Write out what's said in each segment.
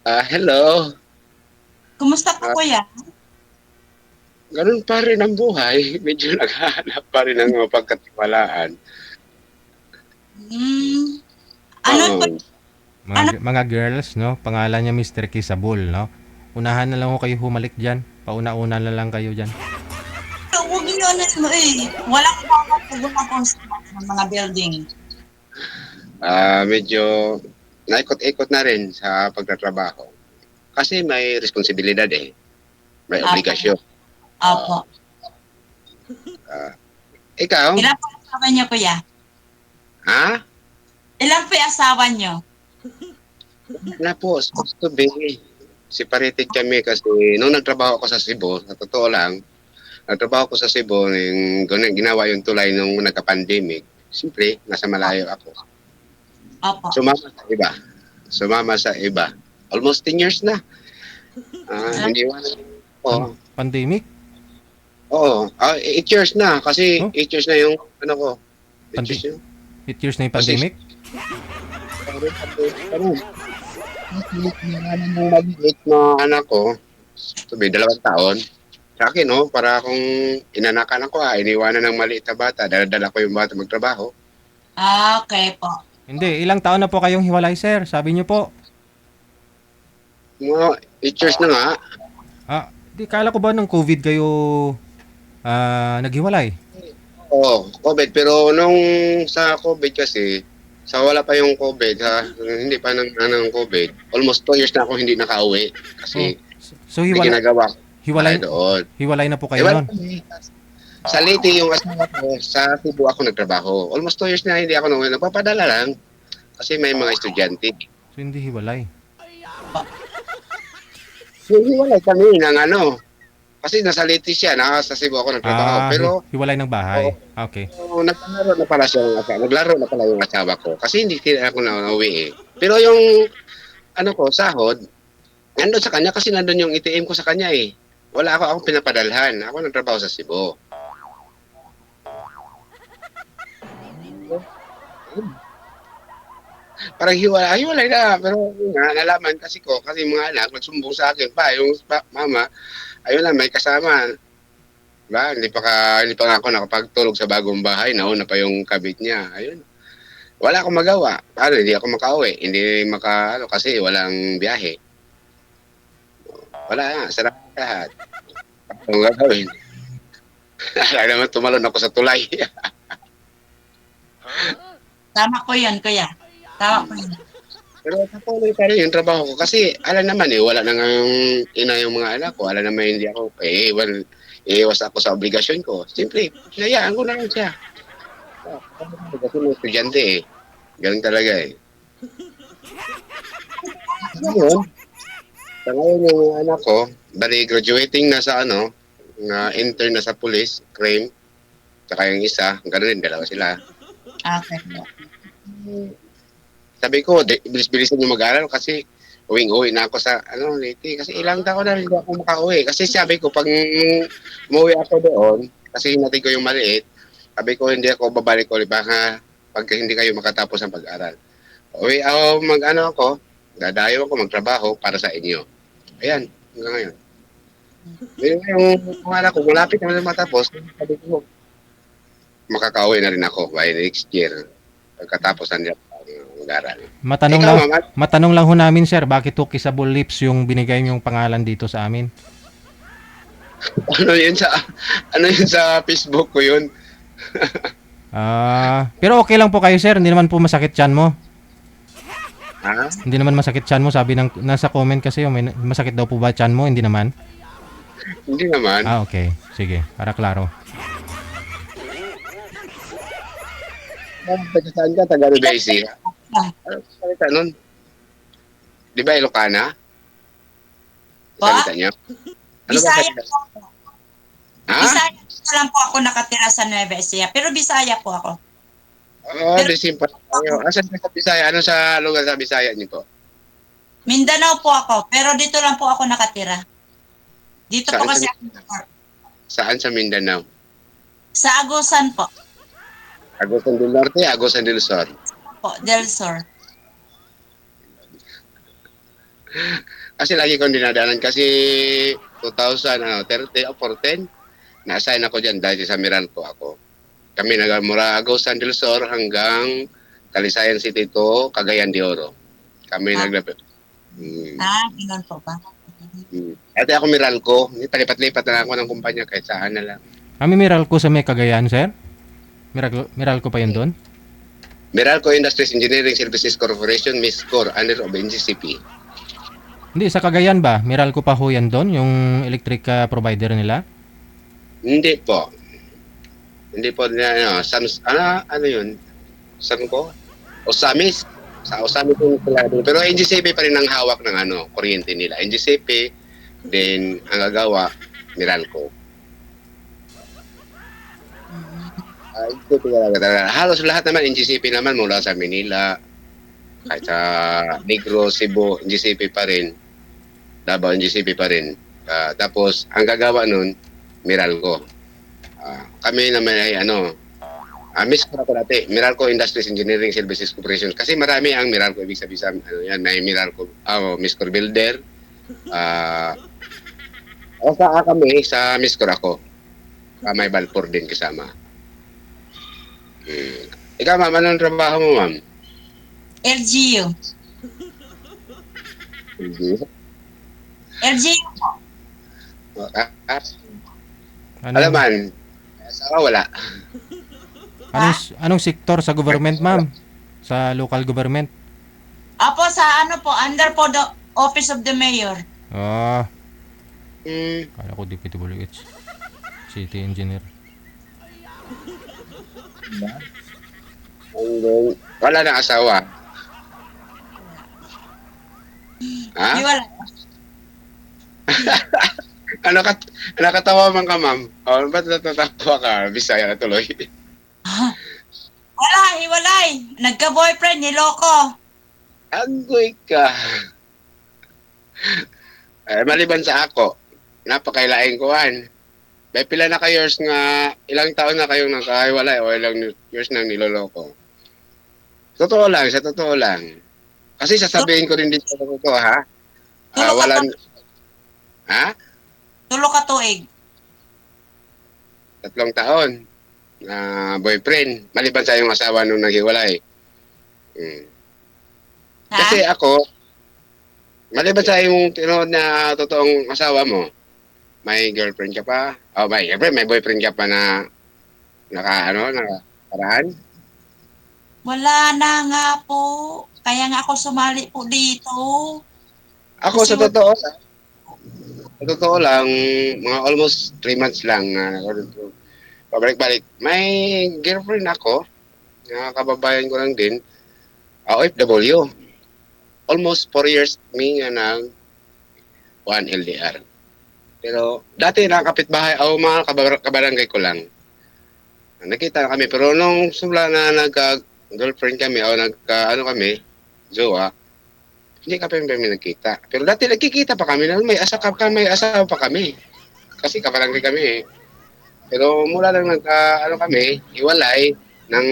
Hello. Kumusta po Ah, kuya? Ganun pa rin ang buhay. Medyo naghahanap pa rin ng pagkatiwalaan. Hmm, ano po, Oo. ano Mga girls, no? Pangalan niya Mr. Kissable, no? Unahan na lang ho kayo humalik diyan. Pauna-una na lang kayo diyan. huwag niyo ano mo walang bawat gumagawa ng mga building. Medyo naikot-ikot na rin sa pagtatrabaho. Kasi may responsibilidad eh. May Apo, obligasyon. apo. Ah, ah, Ikaw? Ilan po yung asawa niyo kuya? Ha? Ilan po yung asawa niyo? Wala po. Supposed to be. Separated kami kasi nung nagtrabaho ako sa Cebu, sa totoo lang, nagtrabaho ko sa Cebu, ginawa yung tulay nung nagka-pandemic. Siyempre, nasa malayo ako. Opo. Sumama sa iba. Sumama sa iba. Almost 10 years na. Alam, Hindi wala. Oo. Pandemic? Oo. 8 years na. Kasi Oh, 8 years na yung ano ko. 8 pandi years yun. 8 years na yung Kasi pandemic? Pinangalan ng maliit na anak ko, sabi, 2 taon. Sa akin, no, para akong inanakan ako, iniwanan ng maliit na bata, dala ko yung bata magtrabaho. okay po. Hindi, ilang taon na po kayong hiwalay, sir? Sabi niyo po. Mga 8 years na nga. Di kala ko ba ng COVID kayo naghiwalay? Oo, COVID. Pero nung sa COVID kasi, sa wala pa yung COVID, hindi pa ng COVID, almost 2 years na ako hindi nakauwi. Oh, Kasi so may ginagawa ko tayo hiwalay doon. hiwalay na po kayo Ewan noon. ko eh. Sa Leyte yung asawa ko, sa Cebu ako nagtrabaho. Almost 2 years na hindi ako nung nagpapadala lang. Kasi may mga estudyante. So hindi hiwalay. Hiwalay kami ng ano. Kasi nasa Leyte siya, nasa Cebu ako nagtrabaho. Pero Hiwalay ng bahay. Okay. naglaro na pala siya ng asawa. Naglaro na pala yung asawa ko. Kasi hindi kaya ako nauwi eh. Pero yung ano ko, sahod, nandun sa kanya kasi nandun yung ATM ko sa kanya eh. Wala akong pinapadalhan. Ako nagtrabaho sa Cebu. Parang hiwalay na. Pero yun nga, nalaman kasi ko, kasi mga anak, nagsumbong sa akin pa, yung mama, ayun lang, may kasama. Diba? Hindi pa nga ako nakapagtulog sa bagong bahay, nauna pa yung kabit niya. Ayun. Wala akong magawa. Paano, hindi ako makauwi. Hindi ano, kasi walang biyahe. Wala nga, sarap lahat. Ano gagawin? Alam naman, tumalon ako sa tulay. Tama po yun kuya. Tama po yun. Pero patuloy pa rin yung trabaho ko kasi alam naman eh, wala nang ina yung mga anak ko. Alam naman hindi ako, iwas ako sa obligasyon ko. Siyempre, hinayaan ko na lang siya. Kasi may estudyante eh. Ganun talaga eh. Ngayon, sa ngayon yung anak ko, bali graduating na sa ano, na intern na sa police, crime, tsaka yung isa, ganun din, dalawa sila. Okay po. Sabi ko, bilis-bilisan yung mag-aral kasi uwing-uwi na ako sa Leyte. Kasi ilang taon na hindi ako makauwi. Kasi sabi ko, pag umuwi ako doon, kasi hinatid ko yung maliit, sabi ko, hindi ako babalik ulit. Baka pag hindi kayo makatapos ng pag-aral. Uwi ako, ako, dadayo ako magtrabaho para sa inyo. Ayan, hanggang ngayon. Yung pangalan ko, malapit naman matapos, sabi ko, makakauwi na rin ako by next year. Pagkatapos ng mag-aral. Matanong Ikaw, lang mama, matanong lang ho namin, sir, bakit to Kissable Lips yung binigay yung pangalan dito sa amin? ano yun sa Facebook ko yun? Pero okay lang po kayo, sir. Hindi naman po masakit tiyan mo. Ha? Hindi naman masakit tiyan mo. Sabi ng nasa comment kasi may masakit daw po ba tiyan mo? Hindi naman. Hindi naman. Okay. Sige, para klaro. Taga saan ka? Taga Rebesi. Ah, Ano salita nun? Di ba Ilocana? Po? Salita niya? Ano ba Bisaya salita? po ako. Ha? Bisaya po lang po ako nakatira sa Nueva Ecija. Pero Bisaya po ako. Oo, Pero desim pa tayo. Asan ka sa Bisaya? Ano sa lugar sa Bisaya niyo po? Mindanao po ako. Pero dito lang po ako nakatira. Dito po Saan kasi sa, ako saan sa Mindanao? sa Agusan po. Agusan del Norte, Agusan del Sur. Po, Del Sur. Kasi lagi kong dinadaanan kasi 2030 o 14, na-assign ako dyan dahil sa Meralco ako. Kami nagamura Agosan del Sur hanggang Calisayan City to Cagayan de Oro. Kami Ah. naglapit. Ganun po ba? Dati ako Meralco, palipat-lipat na lang ako ng kumpanya kahit saan na lang. May Meralco sa may Cagayan, sir? Meralco pa yun doon? Meralco Industries Engineering Services Corporation, MISCOR, under of NGCP. Hindi, sa Cagayan ba? Meralco pa ho yan doon, yung electric provider nila? Hindi po. Hindi po na ano yun? Saan ko? Osamis. Sa Osamis yung sila. Pero NGCP pa rin ang hawak ng kuryente nila. NGCP, then ang gagawa, Meralco. NGCP talaga. Halos lahat naman NGCP naman mula sa Manila, kahit sa Negros, Cebu, NGCP pa rin. Davao, NGCP pa rin. Tapos, ang gagawa nun, Meralco. Kami naman ay MISCOR ako dati, Meralco Industries Engineering Services Corporation. Kasi marami ang Meralco, ibig sabihin yan, may Meralco, MISCOR Builder. Kami, sa MISCOR ako. May Balfour din kasama. Ikaw, ma'am, anong trabaho mo, ma'am? LGU. LGU po. Alam man, asawa wala. Anong sektor sa government, ma'am? Sa local government? Apo sa under po the Office of the Mayor. Kala ko DPWH. City Engineer. Wala na asawa. Ha? Di wala. Nakatawa man ka, ma'am. Ba't natatawa ka? Bisaya na tuloy. Wala, hiwalay. Nagka-boyfriend, niloko. Agoy ka. Maliban sa ako, napakailaing kuhan. May pila na years nga, ilang taon na kayong nakahiwalay o ilang years nang niloloko. Totoo lang, sa totoo lang. Kasi sasabihin ko rin dito sa totoo, ha? Tulo ka tuig. 3 taon na boyfriend, maliban sa yung asawa nung naghiwalay. Kasi ako, maliban sa yung tinood na totoong asawa mo, may girlfriend ka pa? May boyfriend ka pa na nakaraan? Wala na nga po. Kaya nga ako sumali po dito. Ako sa totoo lang, mga almost 3 months lang na pabalik-balik. May girlfriend ako, kababayan ko lang din, OFW. Almost 4 years kami nga ng 1 LDR. Pero dati nakakapitbahay ako, mga kabarangay ko lang. Nakita na kami, pero nung sumula na nagka-girlfriend kami o kami, jowa, hindi kami nagkita. Pero dati nagkikita pa kami, may asawa pa kami. Kasi kabarangay kami eh. Pero mula lang kami, hiwalay ng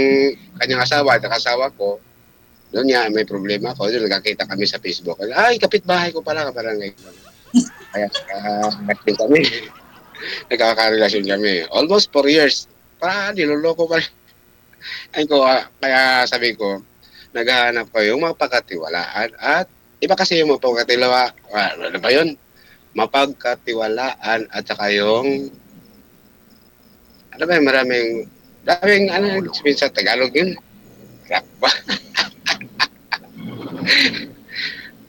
kanyang asawa at asawa ko, doon niya may problema ko, doon nagkakita kami sa Facebook. Ay, kapitbahay ko pala, kabarangay ko. Kaya kami. Nagkakarelasyon kami. Almost 4 years. Niloloko pa rin. Kaya sabi ko, naghahanap ko yung mapagkatiwalaan at iba kasi yung ano ba yun? Mapagkatiwalaan at saka yung maraming sabihin sa Tagalog yun. Rakba.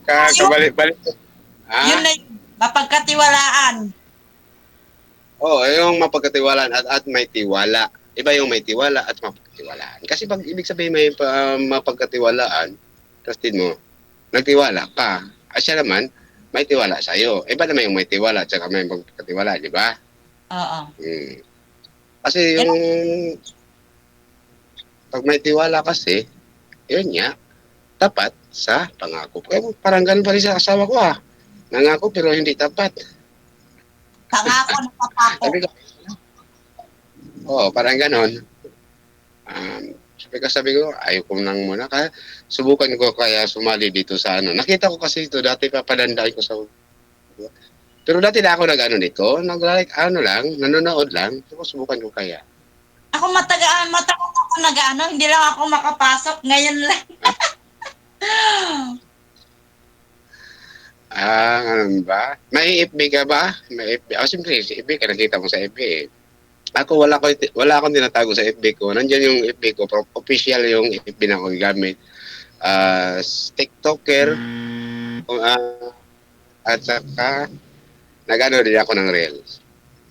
Kabalik-balik. Yun na yun. Mapagkatiwalaan. Yung mapagkatiwalaan at may tiwala. Iba yung may tiwala at mapagkatiwalaan. Kasi pag ibig sabihin may mapagkatiwalaan, trusted mo, nagtiwala ka. At siya naman, may tiwala sa'yo. Iba naman yung may tiwala at saka may mapagkatiwala, di ba? Oo. Kasi yung pag may tiwala kasi, yun niya, tapat sa pangako. Parang ganun pa rin sa asawa ko Nangako pero hindi tapat. Pangako na papako. Sabi ko, parang ganon. Kaya sabi ko, ayoko nang muna. Kaya subukan ko kaya sumali dito sa ano. Nakita ko kasi ito, dati papalandain ko sa... Pero dati na ako nag-ano nito, nag-like, ano lang, nanonood lang. So, subukan ko kaya. Ako matagal ako nag-ano, hindi lang ako makapasok. Ngayon lang. Ano ba? May FB ka ba? May FB. Oh, siyempre, si FB ka, nakita mo sa FB eh. Ako, wala akong tinatago sa FB ko. Nandiyan yung FB ko, official yung FB na ako gamit. TikToker, at saka, nag-ano din ako ng Reels.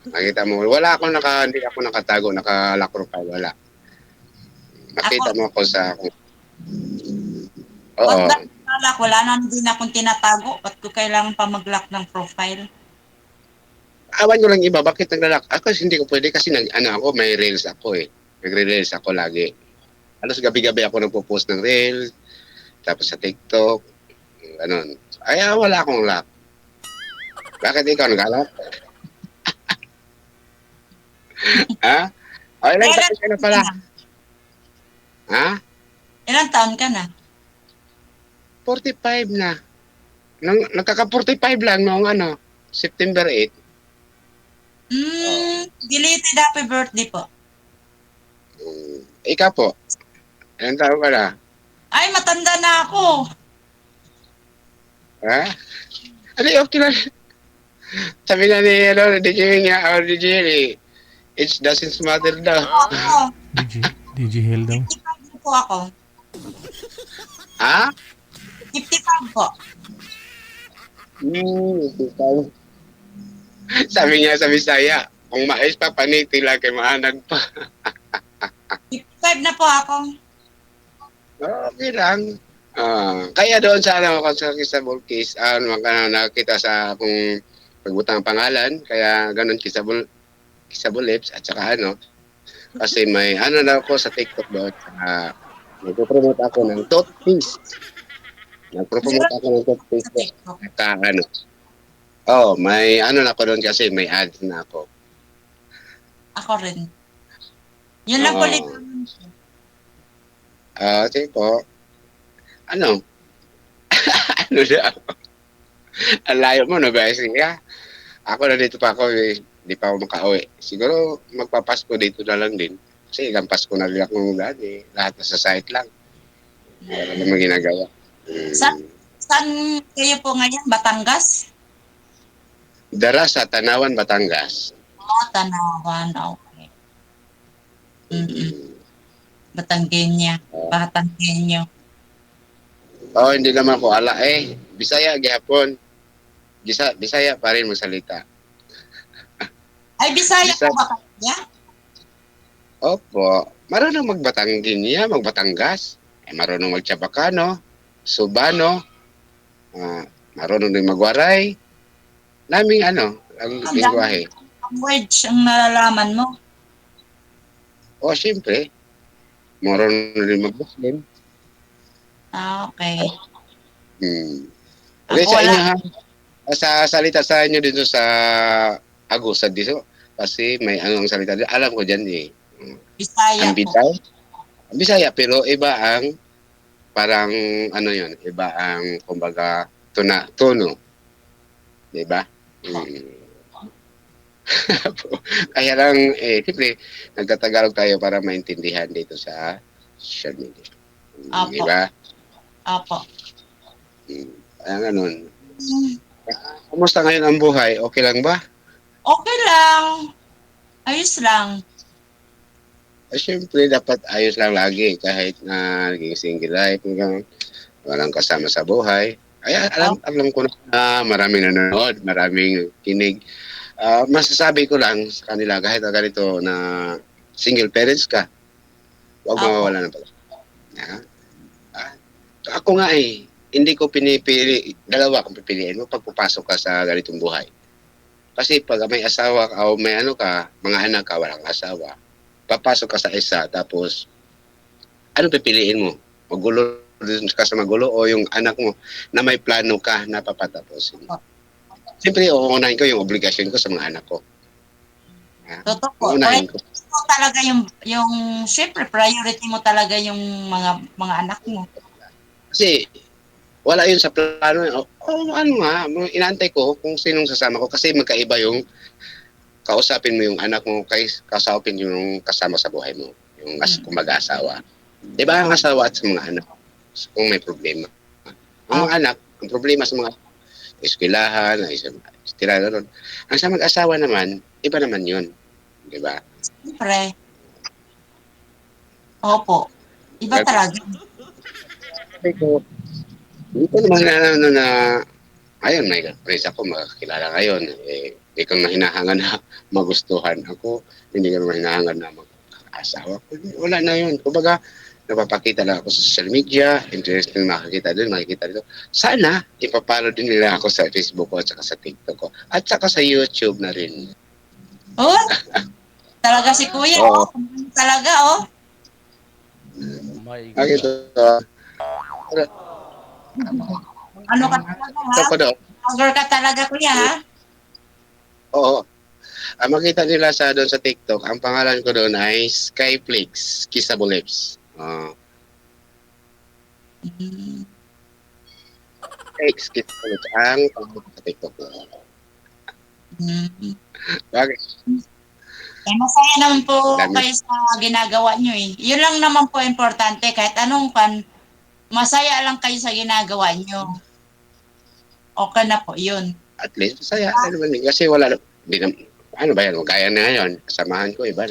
Nakita mo, hindi ako nakatago, naka-lock profile, wala. Nakita mo ako sa... Oo. Wala na din akong tinatago. Ba't ko kailangan pa mag-lock ng profile? Awan ko lang iba, bakit naglalak? Ako hindi ko pwede kasi ako, may Reels ako eh. Nagre-Reels ako lagi. Alos gabi-gabi ako nagpo-post ng Reels, tapos sa TikTok, ganun. Ay, wala akong lock. Bakit ikaw nag-lock? Ha? Ay, ilang taon ka na pala? Ha? Ilang taon ka na? 45 na. Nagkaka-45 lang noong September 8. Belated happy birthday po. Ikaw po? Ilang taon ka na? Ay, matanda na ako. Ha? Ano, okay lang. Sabi na ni DJ nga, DJ it doesn't matter daw. Oo. DJ Hell daw. 55 po ako. Ha? 55 po. Ikaw. Sabi niya sa Bisaya, kung mais pa, paniti lang kay maanag pa. 55 na po ako. Okay lang. Kaya doon sa Kissable Kiss, nakita sa akong pagbutang pangalan, kaya ganun Kissable Lips, at saka kasi may na ako sa TikTok doon, nagpo-promote ako ng toothpaste. Nagpo-promote ako ng toothpaste. At may na ako doon kasi may ads na ako. Ako rin. Yun lang po ulit. Sige po. Ano daw? Ang layo mo, no, ba? Sige, ako na dito pa ako, hindi pa ako makauwi. Siguro magpapasko dito na lang din. Kasi ilang Pasko na rin ako dati. Lahat na sa site lang. Wala naman ginagawa. Saan kayo po ngayon? Batangas? Dara sa Tanawan, Batangas. Tanawan. Okay. Batanggenyo. Hindi naman ako ala Bisaya gihapon. Bisaya pa rin magsalita. Ay, Bisaya po ba kanya? Opo. Marunong magbatangas. Marunong magtsabakano, Subano, marunong din magwaray. Naming ang lingwahe. Ang words ang nalalaman mo. Siyempre. Marunong din mag-Muslim. Okay. Okay, sa inyo ha. Sa salita sa inyo dito sa Agusan dito. Kasi may ang salita dito. Alam ko dyan Bisaya ang bitaw. Bisaya, pero iba ang parang iba ang kumbaga tono. Diba? Kaya lang, siyempre, nagtatagalog tayo para maintindihan dito sa social media. Apo. Diba? Apo. Kaya ganun. Kumusta ngayon ang buhay? Okay lang ba? Okay lang. Ayos lang. Siyempre, dapat ayos lang lagi kahit na naging single life, walang kasama sa buhay. Kaya alam ko na maraming nanonood, maraming kinig. Masasabi ko lang sa kanila kahit na ganito na single parents ka, huwag mawawala ng pag. Ako nga hindi ko pinipili, dalawa kung pipiliin mo pag pupasok ka sa ganitong buhay. Kasi pag may asawa ka o may mga anak ka, walang asawa, papasok ka sa isa, tapos ano pipiliin mo? Magulo ka sa magulo o yung anak mo na may plano ka na papatapusin? Siyempre, uunahin ko yung obligasyon ko sa mga anak ko. Totoo po. Uunahin ko. mo talaga yung syempre priority mo talaga yung mga anak mo. Kasi wala yun sa plano. Ano nga, inaantay ko kung sinong sasama ko kasi magkaiba yung kausapin mo yung anak mo kay kausapin yung kasama sa buhay mo, yung kung mag-asawa. Di ba ang asawa at sa mga anak, kung may problema. Ang mga anak, ang problema sa mga eskwelahan, tira na ron. Ang sa mag-asawa naman, iba naman yun. Di ba? Siyempre. Opo. Iba talaga. Sabi ko, dito naman na ayun, may praise ako, makakilala ngayon. Hindi kang hinahangan na magustuhan ako. Hindi ka naman hinahangan na mag-asawa ko. Wala na yun. Kumbaga, napapakita lang ako sa social media, interesting makikita din, makikita dito. Sana, ipapalo din nila ako sa Facebook ko at saka sa TikTok ko. At saka sa YouTube na rin. Oh, talaga si Kuya, Oo. Talaga, oh. My Bakit God. Ano ka talaga, ha? Ito ko daw. Vlogger ka talaga, Kuya, ha? Oo. Ang makita nila doon sa TikTok, ang pangalan ko doon ay Skyflix Kissable Lips. Mm. Flex Kissable Lips ang pangalan ko sa TikTok. Mm. Bakit? Masaya naman po Dami. kayo sa ginagawa nyo, eh. Yun lang naman po importante, kahit anong masaya lang kayo sa ginagawa nyo. Okay na po, yun. At least masaya naman din. Kasi wala, hindi na, ano ba yan, kaya na ngayon. Kasamahan ko, iba,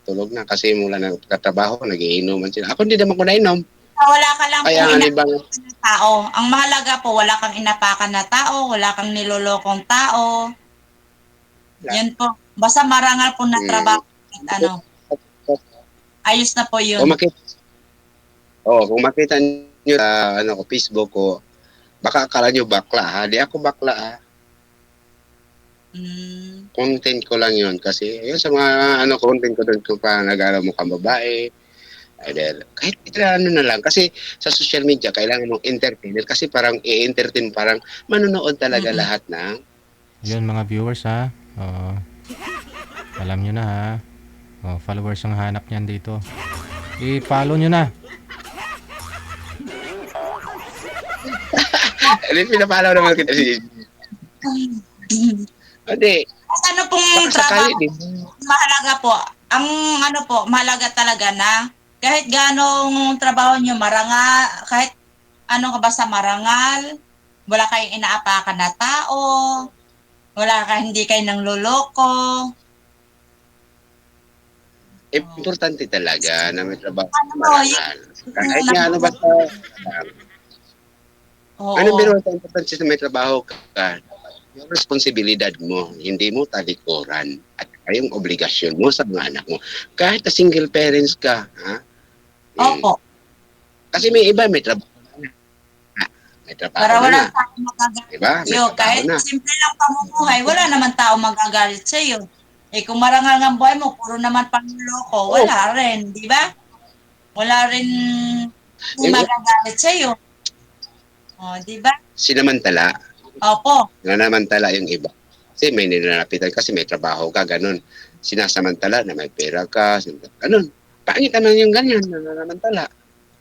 tulog na. Kasi mula na katrabaho, nagiinuman sila. Ako hindi naman ko nainom. Wala ka lang Kaya po nga, inapakan na tao. Ang mahalaga po, wala kang inapakan na tao, wala kang nilolokong tao. Yan po. Basta marangal po na trabaho. Ano, ayos na po yun. Kung makita nyo sa Facebook ko, baka akala nyo bakla ha. Di ako bakla ha. Content ko lang yun kasi yun sa mga content ko doon kung pa nag-aaral mo kang babae. Kahit na lang kasi sa social media kailangan mong entertainer kasi parang i-entertain parang manonood talaga lahat ng Yun mga viewers ha. Alam nyo na ha. Followers ang hanap niyan dito. I-follow nyo na. pinapalaw naman kita si Hindi. Ano pong Baka sakali trabaho? din. Mahalaga po. Ang mahalaga talaga na kahit ganong trabaho nyo marangal, kahit ka basta marangal, wala kayong inaapakan na tao, hindi kayo nang loloko. Importante talaga na may trabaho. Marangal. Kahit nga basta anong biro sa importante na may trabaho ka? Yung responsibilidad mo, hindi mo talikuran at yung obligasyon mo sa mga anak mo. Kahit na single parents ka, ha? Opo. Kasi may iba, may trabaho na. May trabaho Para na. wala taong magagalit Diba? May sa'yo. trabaho Kahit na. simple lang pamumuhay, wala naman taong magagalit sa'yo. Kung marangal ang buhay mo, puro naman pangloko, wala rin, di ba? Wala rin magagalit sa'yo. Di ba? Sinamantala. Opo. Nanamantala yung iba. Kasi may nilalapitan kasi may trabaho ka, ganun. Sinasamantala na may pera ka, ganun. Pangit naman yung ganyan, nanamantala.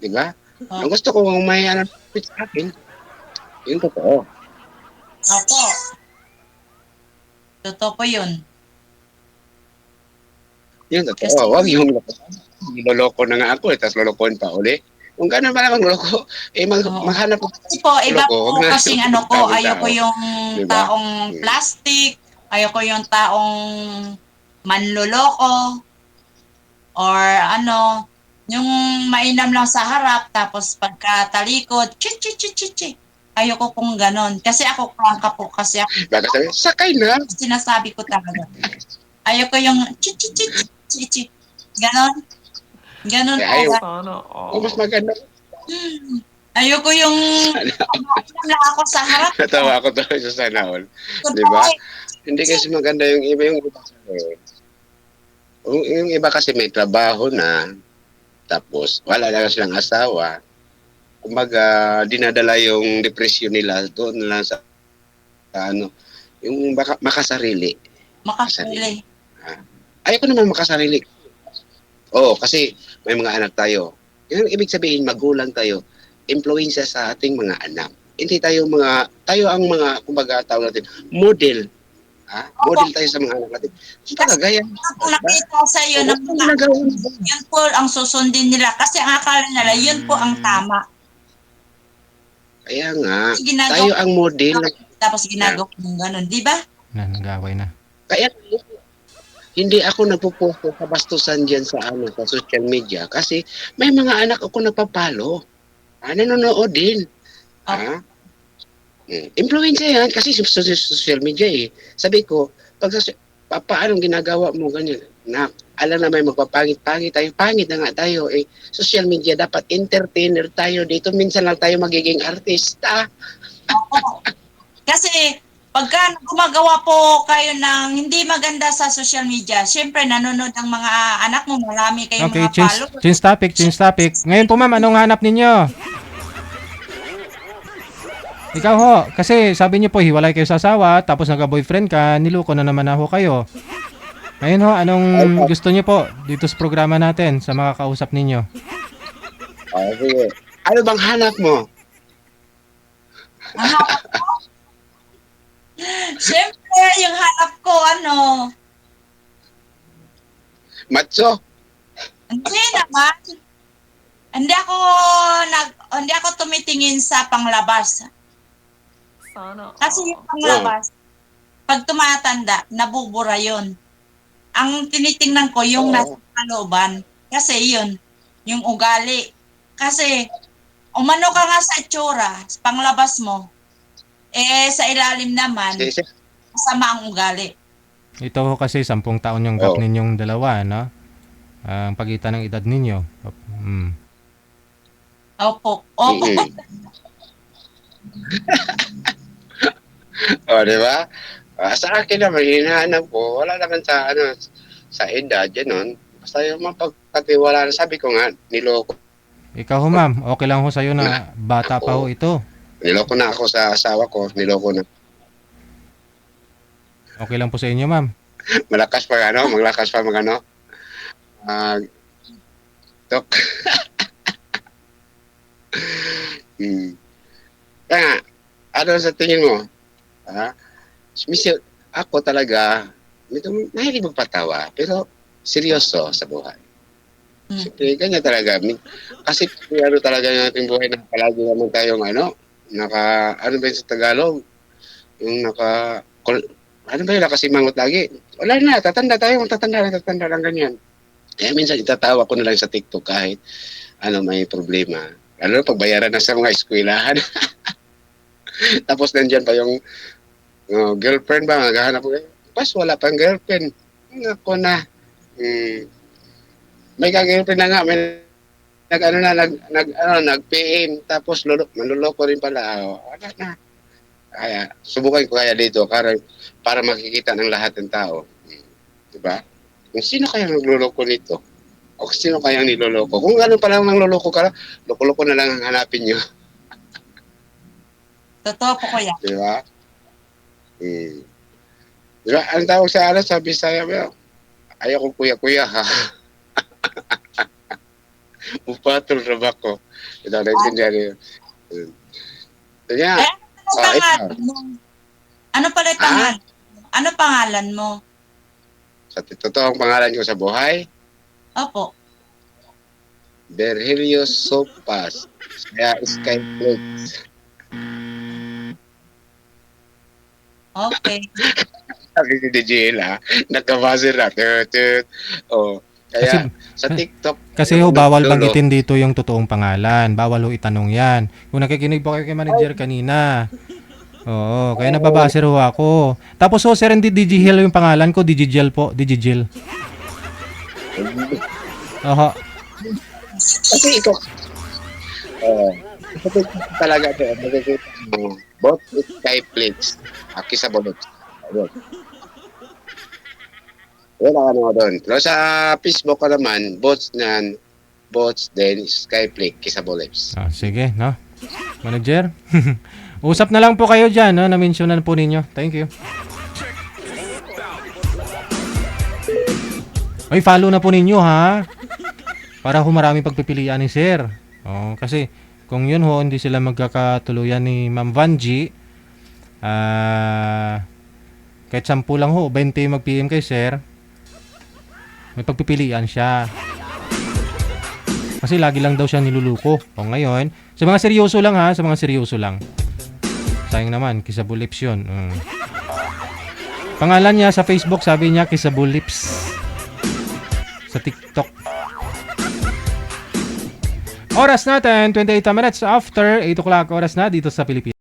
Di ba? Ang gusto ko kung may sa akin, yung totoo. Opo. Totoo po yun. Yung totoo. Huwag yung loloko na nga ako, tapos lolokohin pa uli. Kung gano'n ba naman loko, maghanap ko. Kasi po, iba po kasing ayoko yung taong plastic, ayoko yung taong manloloko, or yung mainam lang sa harap, tapos pagkatalikod, chi. Ayoko pong ganon. Kasi ako prangka po, kasi ako. Baka sabi, sakay na. Sinasabi ko talaga. Ayoko yung chi. Ganon. Ganon Ayaw. talaga. Mas maganda. Ayoko yung lang ako sa harap. Natawa ako tuloy sa sana all. Di ba? Hindi kasi maganda yung iba yung iba kasi may trabaho na tapos wala na silang asawa. Kumbaga dinadala yung depression nila doon lang sa yung makasarili. Makasarili. Ayoko naman makasarili. Oo, kasi may mga anak tayo. Yung ibig sabihin, magulang tayo, influensya sa ating mga anak. Hindi tayo ang mga, kumbaga, tawag natin, model. Ha? Model tayo sa mga anak natin. So, Kasi gaya. kung nakita sa iyo ng mga yun po ang susundin nila kasi ang akala nila yun po ang tama. Kaya nga, Ginagawa- tayo ang model. Tapos ginagawa ng ganun, di ba? Nag-away na. Kaya hindi ako nagpo-post sa bastusan diyan sa sa social media kasi may mga anak ako nagpapalo. Nanonood din. Ha? Influencer yan kasi sa social media eh. Sabi ko, paano ginagawa mo ganyan? Na alam na may magpapangit-pangit tayo. Pangit na nga tayo eh. Social media dapat entertainer tayo dito. Minsan lang tayo magiging artista. Oo. Kasi pagka gumagawa po kayo ng hindi maganda sa social media, syempre nanonood ang mga anak mo, marami kayong Okay, mga followers. change topic. Ngayon po ma'am, anong hanap ninyo? Ikaw ho, kasi sabi niyo po hiwalay kayo sa asawa, tapos nagka-boyfriend ka, niloko na naman ako kayo. Ngayon ho, anong gusto niyo po dito sa programa natin, sa mga kausap ninyo? Sige. Ano bang hanap mo? Ang hanap ko? Syempre, yung hanap ko, Macho? hindi naman. Hindi ako tumitingin sa panglabas. Kasi yung panglabas, pag tumatanda, nabubura yun. Ang tinitingnan ko, yung nasa kalooban. Kasi yun, yung ugali. Kasi, umano ka nga sa itsura, sa panglabas mo, sa ilalim naman, masama ang ugali. Ito ho kasi 10 taon yung gap Oh. ninyong dalawa, no? Ang pagitan ng edad ninyo. Opo. Di ba? Sa akin naman, hinahanap ko, wala naman sa edad, yan. Basta yung mapagkatiwala na sabi ko nga, niloko. Ikaw ho ma'am, okay lang ho sa'yo na bata pa ho ito. Niloko na ako sa asawa ko, niloko na. Okay lang po sa inyo ma'am. Malakas pa tok. Kaya, ano sa tingin mo? Ako talaga, mahilig magpatawa, pero seryoso sa buhay. Siyempre, ganyan talaga. Kasi talaga yung ating buhay na palagi naman tayong ano ba yun sa Tagalog? Yung ano ba yun, nakasimangot lagi? Wala na, tatanda lang ganyan. Kaya minsan itatawa ko na lang sa TikTok kahit may problema. Lalo pag bayaran na sa mga eskwelahan. Tapos nandyan pa yung girlfriend ba, naghahanap ko. Pas wala pang girlfriend. Ako na. May ka-girlfriend na nga, may nag-PM, tapos manluloko rin pala. Wala na. Kaya, subukan ko kaya dito para makikita ng lahat ng tao. Diba? Kung sino kaya nagluloko nito? O sino kaya niloloko? Kung ano pa lang nangluloko ka, loko-loko na lang ang hanapin nyo. Totoo po ko yan. Diba? Diba? Ang tawag sa Bisaya, ayaw kong kuya-kuya ha. Upatol na ba ko? Ito, naintindihan niyo. Kaya, Ano pala yung pangalan? Ano pangalan mo? Sa totoong pangalan ko sa buhay, Opo. Virgilio Sopas. Kaya Skyflex. Okay. Sabi si DJL nakabuzzer na. Kaya sa TikTok. Kasi ho, bawal banggitin dito yung totoong pangalan. Bawal ho itanong yan. Kung nakikinig po kayo kay manager kanina. Oo, kaya nababase ho ako. Tapos ho, sir, hindi Digigel yung pangalan ko. Digigel po. Digigel. Oho. Kasi ito. Talaga ito. Magkikita mo. Both Skyflex. Kisabol. Wala doon. Pero sa Facebook ko naman, bots then Skyflex, Kisabolips. Sige, no? Manager? Usap na lang po kayo dyan, no? Na-mentionan po ninyo. Thank you. Ay, follow na po ninyo ha. Para ho maraming pagpipilian ni Sir. Oh, kasi kung yun ho, hindi sila magkakatuluyan ni Ma'am Vanji, kahit 10 lang ho, 20 mag-PM kay Sir, may pagpipilian siya. Kasi lagi lang daw siya niluluko. O ngayon, sa mga seryoso lang ha, sa mga seryoso lang. Sayang naman, Kissable Lips yun. Pangalan niya sa Facebook, sabi niya Kissable Lips. Sa TikTok. Oras natin, 28 minutes after 8 o'clock oras na dito sa Pilipinas.